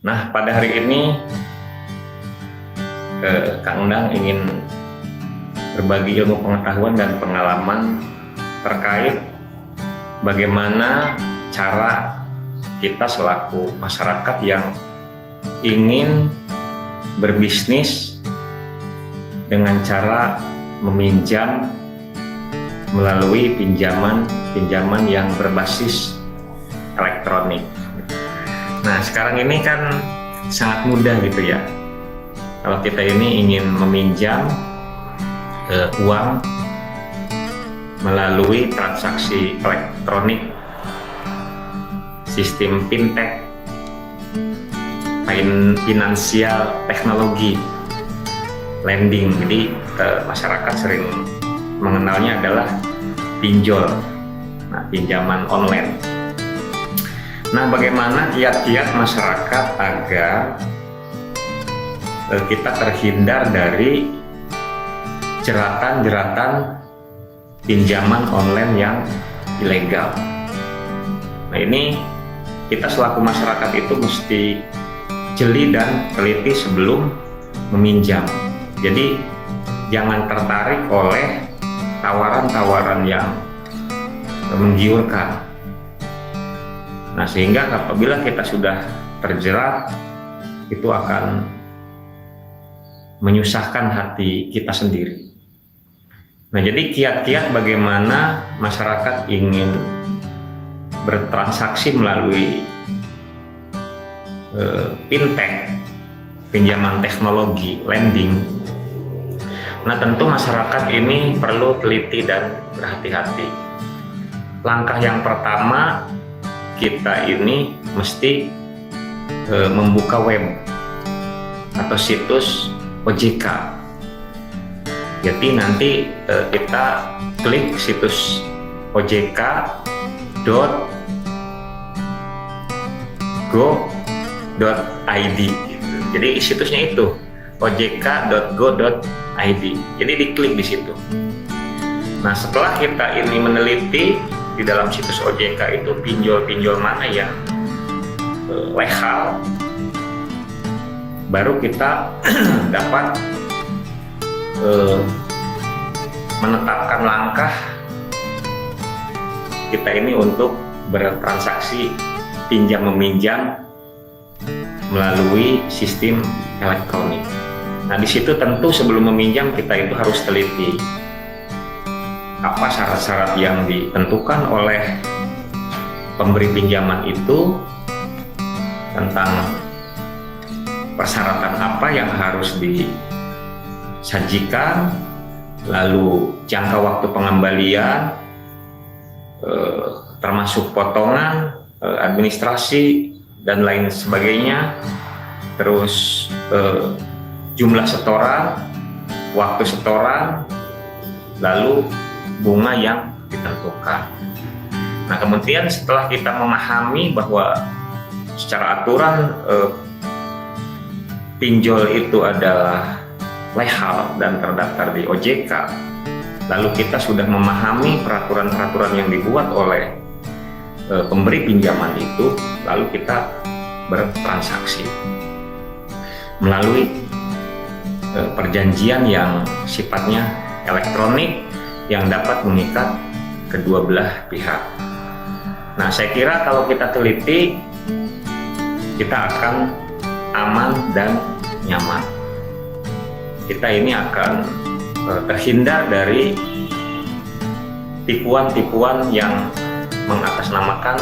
Nah, pada hari ini Kang Endang ingin berbagi ilmu pengetahuan dan pengalaman terkait bagaimana cara kita selaku masyarakat yang ingin berbisnis dengan cara meminjam melalui pinjaman yang berbasis elektronik. Nah, sekarang ini kan sangat mudah gitu ya. Kalau kita ini ingin meminjam uang melalui transaksi elektronik, sistem fintech, finansial teknologi, lending. Jadi masyarakat sering mengenalnya adalah pinjol, pinjaman online. Nah, bagaimana kiat-kiat masyarakat agar kita terhindar dari jeratan-jeratan pinjaman online yang ilegal? Nah, ini kita selaku masyarakat itu mesti jeli dan teliti sebelum meminjam. Jadi jangan tertarik oleh tawaran-tawaran yang menggiurkan. Nah, sehingga apabila kita sudah terjerat, itu akan menyusahkan hati kita sendiri. Nah, jadi kiat-kiat bagaimana masyarakat ingin bertransaksi melalui fintech, pinjaman teknologi, lending. Nah, tentu masyarakat ini perlu teliti dan berhati-hati. Langkah yang pertama, kita ini mesti membuka web atau situs OJK. Jadi nanti kita klik situs ojk.go.id. Jadi situsnya itu ojk.go.id. Jadi diklik di situ. Nah, setelah kita ini meneliti di dalam situs OJK itu pinjol-pinjol mana yang legal, baru kita dapat menetapkan langkah kita ini untuk bertransaksi pinjam meminjam melalui sistem elektronik. Nah, di situ tentu sebelum meminjam kita itu harus teliti apa syarat-syarat yang ditentukan oleh pemberi pinjaman itu, tentang persyaratan apa yang harus disajikan, lalu jangka waktu pengembalian, termasuk potongan, administrasi, dan lain sebagainya, terus jumlah setoran, waktu setoran, lalu bunga yang ditentukan. Nah, kemudian setelah kita memahami bahwa secara aturan pinjol itu adalah legal dan terdaftar di OJK, lalu kita sudah memahami peraturan-peraturan yang dibuat oleh pemberi pinjaman itu, lalu kita bertransaksi melalui perjanjian yang sifatnya elektronik yang dapat mengikat kedua belah pihak. Nah, saya kira kalau kita teliti, kita akan aman dan nyaman. Kita ini akan terhindar dari tipuan-tipuan yang mengatasnamakan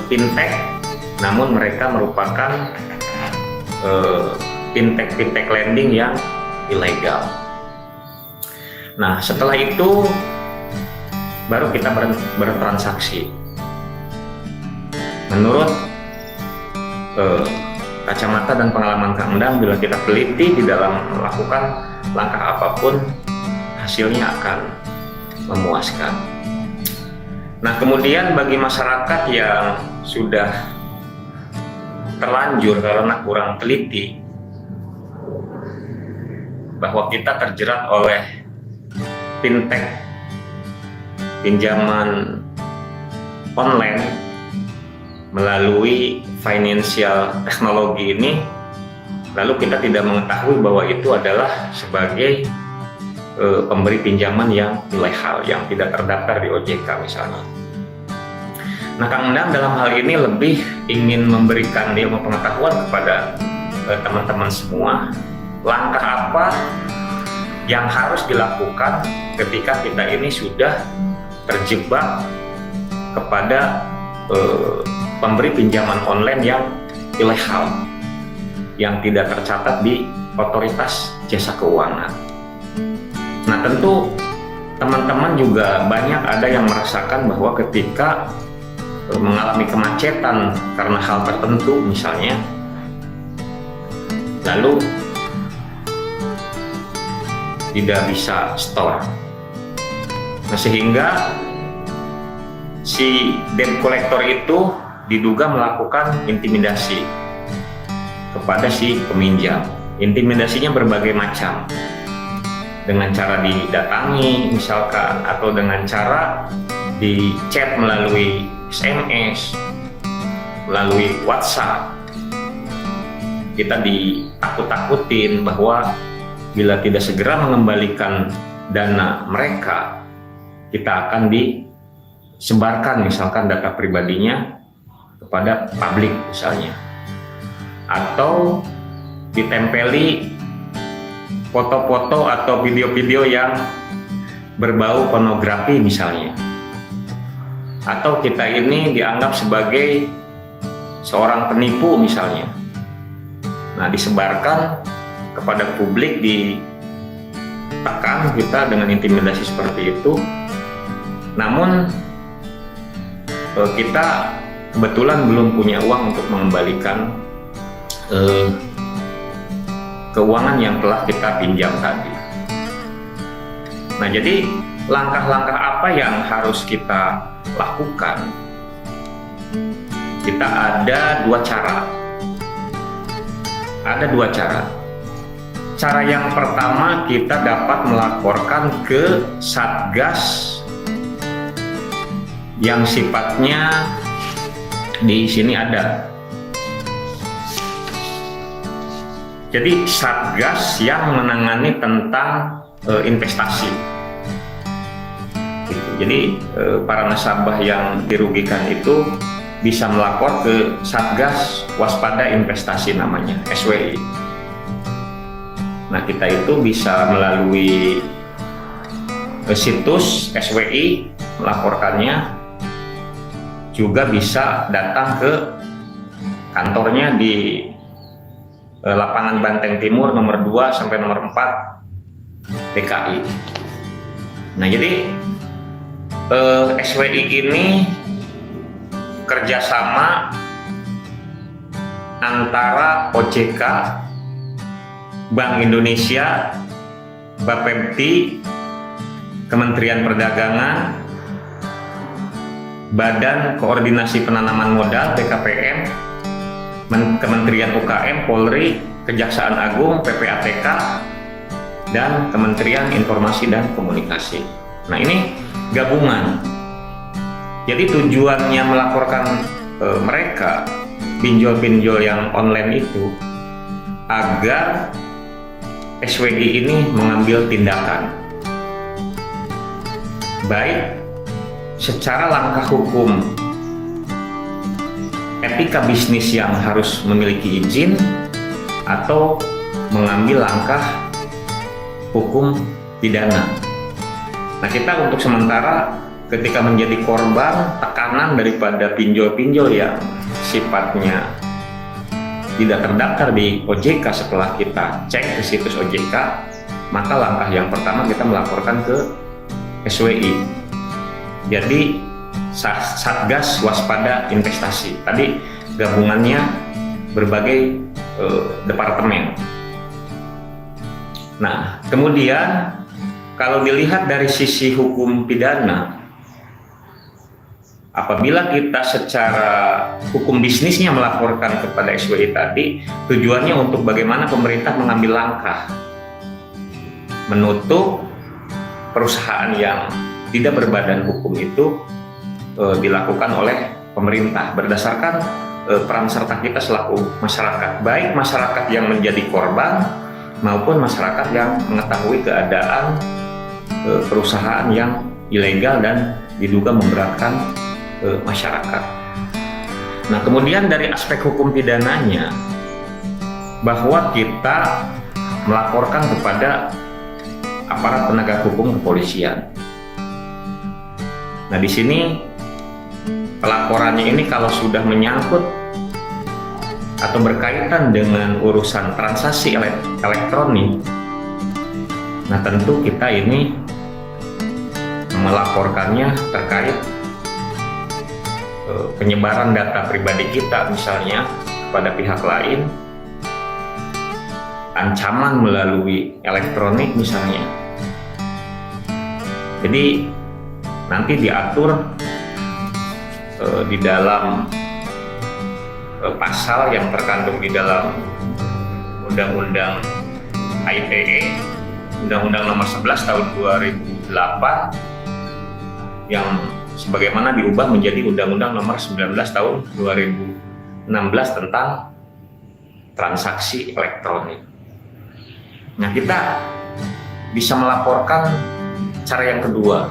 fintech, namun mereka merupakan fintech lending yang ilegal. Nah, setelah itu baru kita bertransaksi. Menurut kacamata dan pengalaman Kang Endang, bila kita teliti di dalam melakukan langkah apapun, hasilnya akan memuaskan. Nah, kemudian bagi masyarakat yang sudah terlanjur karena kurang teliti bahwa kita terjerat oleh fintech, pinjaman online melalui financial teknologi ini, lalu kita tidak mengetahui bahwa itu adalah sebagai pemberi pinjaman yang ilegal, yang tidak terdaftar di OJK misalnya. Nah, Kang Endang dalam hal ini lebih ingin memberikan ilmu pengetahuan kepada teman-teman semua, langkah apa yang harus dilakukan ketika kita ini sudah terjebak kepada pemberi pinjaman online yang ilegal, yang tidak tercatat di otoritas jasa keuangan. Nah, tentu teman-teman juga banyak ada yang merasakan bahwa ketika mengalami kemacetan karena hal tertentu misalnya, lalu tidak bisa store. Nah, sehingga si debt collector itu diduga melakukan intimidasi kepada si peminjam. Intimidasinya berbagai macam, dengan cara didatangi misalkan, atau dengan cara di chat melalui SMS, melalui WhatsApp. Kita ditakut-takutin bahwa bila tidak segera mengembalikan dana mereka, kita akan disebarkan misalkan data pribadinya kepada publik misalnya, atau ditempeli foto-foto atau video-video yang berbau pornografi misalnya, atau kita ini dianggap sebagai seorang penipu misalnya. Nah, disebarkan kepada publik, ditekan kita dengan intimidasi seperti itu. Namun kita kebetulan belum punya uang untuk mengembalikan keuangan yang telah kita pinjam tadi. Nah, jadi langkah-langkah apa yang harus kita lakukan? Kita ada dua cara. Cara yang pertama, kita dapat melaporkan ke Satgas yang sifatnya di sini ada. Jadi Satgas yang menangani tentang investasi. Jadi para nasabah yang dirugikan itu bisa melapor ke Satgas Waspada Investasi namanya, SWI. Nah, kita itu bisa melalui situs SWI melaporkannya, juga bisa datang ke kantornya di Lapangan Banteng Timur nomor 2 sampai nomor 4 DKI. Nah, jadi SWI ini kerjasama antara OJK, Bank Indonesia, Bapepti, Kementerian Perdagangan, Badan Koordinasi Penanaman Modal BKPM, Kementerian UKM, Polri, Kejaksaan Agung, PPATK, dan Kementerian Informasi dan Komunikasi. Nah, ini gabungan. Jadi tujuannya melaporkan mereka pinjol-pinjol yang online itu agar SWI ini mengambil tindakan, baik secara langkah hukum etika bisnis yang harus memiliki izin, atau mengambil langkah hukum pidana. Nah, kita untuk sementara ketika menjadi korban tekanan daripada pinjol-pinjol yang sifatnya tidak terdaftar di OJK, setelah kita cek ke situs OJK, maka langkah yang pertama kita melaporkan ke SWI. Jadi Satgas Waspada Investasi. Tadi gabungannya berbagai departemen. Nah, kemudian kalau dilihat dari sisi hukum pidana, apabila kita secara hukum bisnisnya melaporkan kepada SWI tadi, tujuannya untuk bagaimana pemerintah mengambil langkah menutup perusahaan yang tidak berbadan hukum itu dilakukan oleh pemerintah berdasarkan peran serta kita selaku masyarakat, baik masyarakat yang menjadi korban maupun masyarakat yang mengetahui keadaan perusahaan yang ilegal dan diduga memberatkan masyarakat. Nah, kemudian dari aspek hukum pidananya, bahwa kita melaporkan kepada aparat penegak hukum kepolisian. Nah, di sini pelaporannya ini kalau sudah menyangkut atau berkaitan dengan urusan transaksi elektronik, nah tentu kita ini melaporkannya terkait penyebaran data pribadi kita misalnya kepada pihak lain, ancaman melalui elektronik misalnya. Jadi nanti diatur di dalam pasal yang terkandung di dalam Undang-Undang ITE, Undang-Undang Nomor 11 Tahun 2008, yang sebagaimana diubah menjadi Undang-Undang Nomor 19 Tahun 2016 tentang transaksi elektronik. Nah, kita bisa melaporkan cara yang kedua.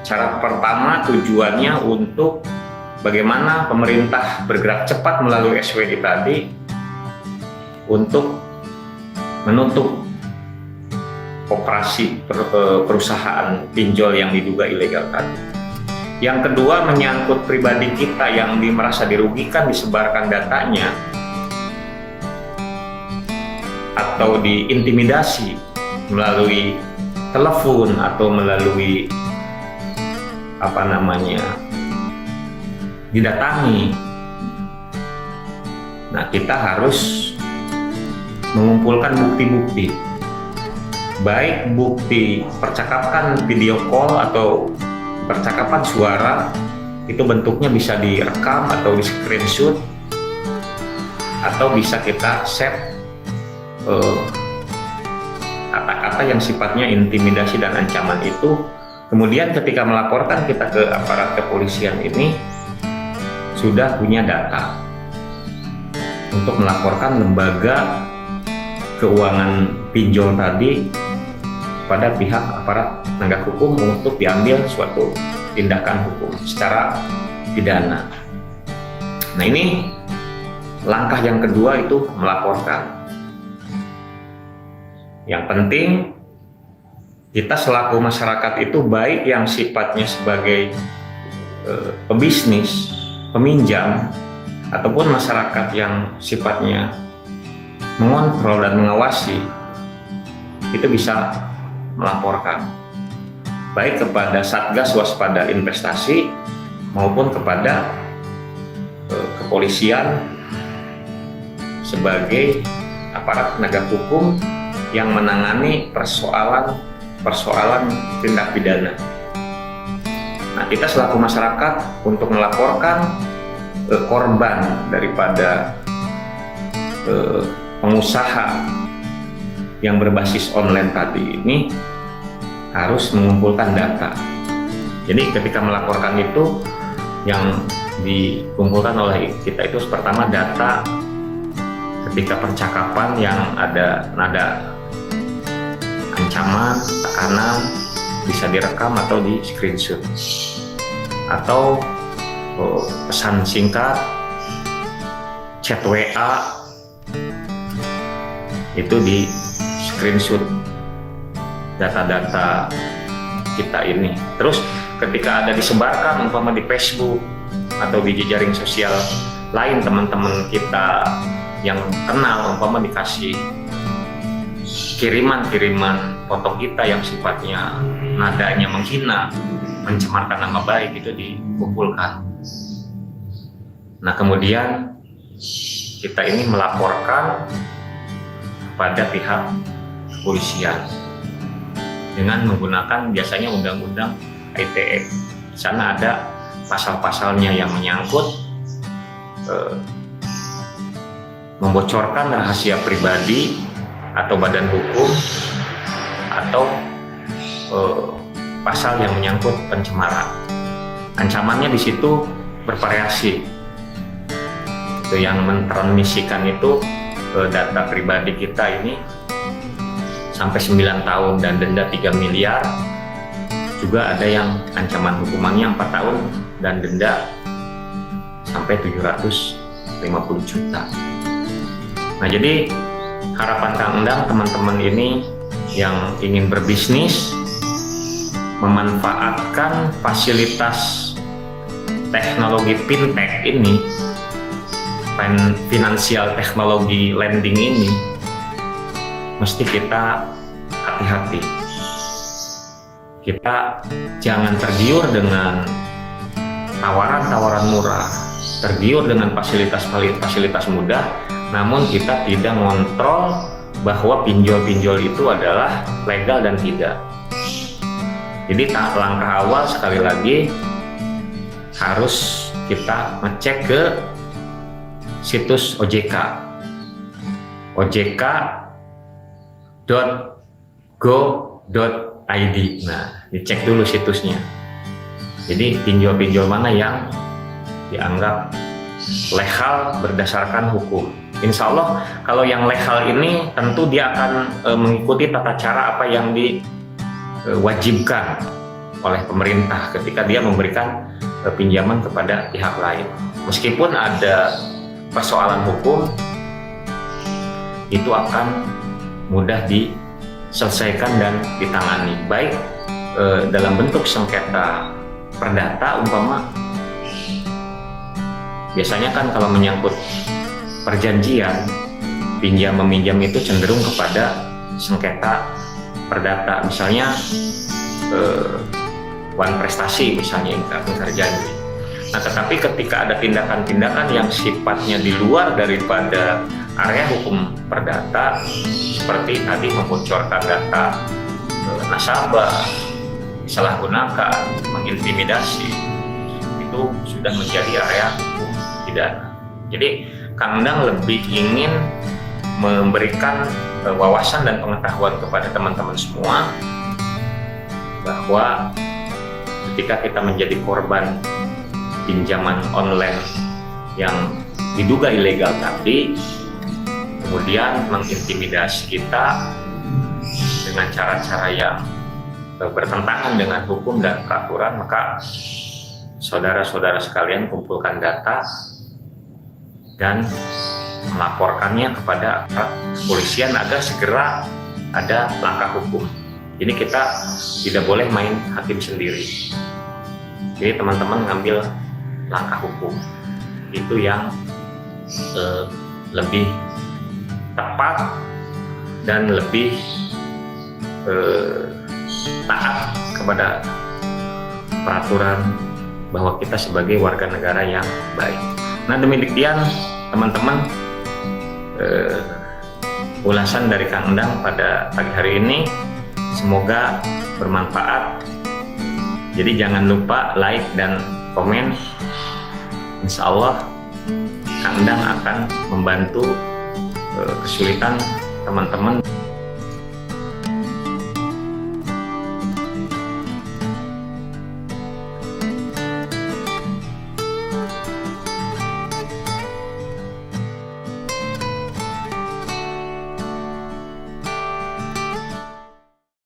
Cara pertama tujuannya untuk bagaimana pemerintah bergerak cepat melalui SWD tadi untuk menutup operasi perusahaan pinjol yang diduga ilegal tadi. Yang kedua, menyangkut pribadi kita yang merasa dirugikan disebarkan datanya atau diintimidasi melalui telepon atau melalui didatangi. Nah, kita harus mengumpulkan bukti-bukti, baik bukti percakapan video call atau percakapan suara, itu bentuknya bisa direkam atau di screenshot, atau bisa kita save kata-kata yang sifatnya intimidasi dan ancaman itu. Kemudian ketika melaporkan kita ke aparat kepolisian ini sudah punya data untuk melaporkan lembaga keuangan pinjol tadi pada pihak aparat penegak hukum untuk diambil suatu tindakan hukum secara pidana. Nah, ini langkah yang kedua, itu melaporkan. Yang penting kita selaku masyarakat itu, baik yang sifatnya sebagai pebisnis, peminjam, ataupun masyarakat yang sifatnya mengontrol dan mengawasi, itu bisa melaporkan baik kepada Satgas Waspada Investasi maupun kepada kepolisian sebagai aparat penegak hukum yang menangani persoalan tindak pidana. Nah, kita selaku masyarakat untuk melaporkan korban daripada pengusaha yang berbasis online tadi ini harus mengumpulkan data. Jadi ketika melaporkan itu, yang dikumpulkan oleh kita itu pertama data ketika percakapan yang ada nada ancaman, tekanan, bisa direkam atau di screenshot, atau pesan singkat, chat WA, itu di screenshot data-data kita ini. Terus ketika ada disebarkan umpama di Facebook atau di jejaring sosial lain, teman-teman kita yang kenal umpama dikasih kiriman foto kita yang sifatnya nadanya menghina, mencemarkan nama baik, itu dikumpulkan. Nah, kemudian kita ini melaporkan pada pihak kepolisian dengan menggunakan biasanya Undang-Undang ITE. Di sana ada pasal-pasalnya yang menyangkut membocorkan rahasia pribadi atau badan hukum, atau pasal yang menyangkut pencemaran. Ancamannya di situ bervariasi. Itu yang mentransmisikan itu data pribadi kita ini sampai 9 tahun dan denda 3 miliar. Juga ada yang ancaman hukumannya 4 tahun dan denda sampai 750 juta. Nah, jadi harapan Kang Endang, teman-teman ini yang ingin berbisnis memanfaatkan fasilitas teknologi fintech ini, financial teknologi lending ini, mesti kita hati-hati. Kita jangan tergiur dengan tawaran-tawaran murah, tergiur dengan fasilitas mudah, namun kita tidak mengontrol bahwa pinjol-pinjol itu adalah legal dan tidak. Jadi langkah awal sekali lagi harus kita ngecek ke situs OJK, ojk.go.id. Nah, dicek dulu situsnya. Jadi pinjol-pinjol mana yang dianggap legal berdasarkan hukum. Insya Allah kalau yang legal ini tentu dia akan mengikuti tata cara apa yang diwajibkan oleh pemerintah ketika dia memberikan pinjaman kepada pihak lain. Meskipun ada persoalan hukum, itu akan mudah diselesaikan dan ditangani, baik dalam bentuk sengketa perdata umpama. Biasanya kan kalau menyangkut perjanjian pinjam meminjam itu cenderung kepada sengketa perdata, misalnya wan prestasi misalnya ingkar janji. Nah, tetapi ketika ada tindakan-tindakan yang sifatnya di luar daripada area hukum perdata, seperti tadi membocorkan data nasabah, disalahgunakan, mengintimidasi, itu sudah menjadi area hukum pidana. Jadi Kang Endang lebih ingin memberikan wawasan dan pengetahuan kepada teman-teman semua bahwa ketika kita menjadi korban pinjaman online yang diduga ilegal tadi, kemudian mengintimidasi kita dengan cara-cara yang bertentangan dengan hukum dan peraturan, maka saudara-saudara sekalian kumpulkan data dan melaporkannya kepada kepolisian agar segera ada langkah hukum. Jadi kita tidak boleh main hakim sendiri. Jadi teman-teman ngambil langkah hukum itu yang lebih tepat dan lebih taat kepada peraturan bahwa kita sebagai warga negara yang baik. Nah, demikian teman-teman ulasan dari Kang Endang pada pagi hari ini, semoga bermanfaat. Jadi jangan lupa like dan komen. Insya Allah Kang Endang akan membantu kesulitan teman-teman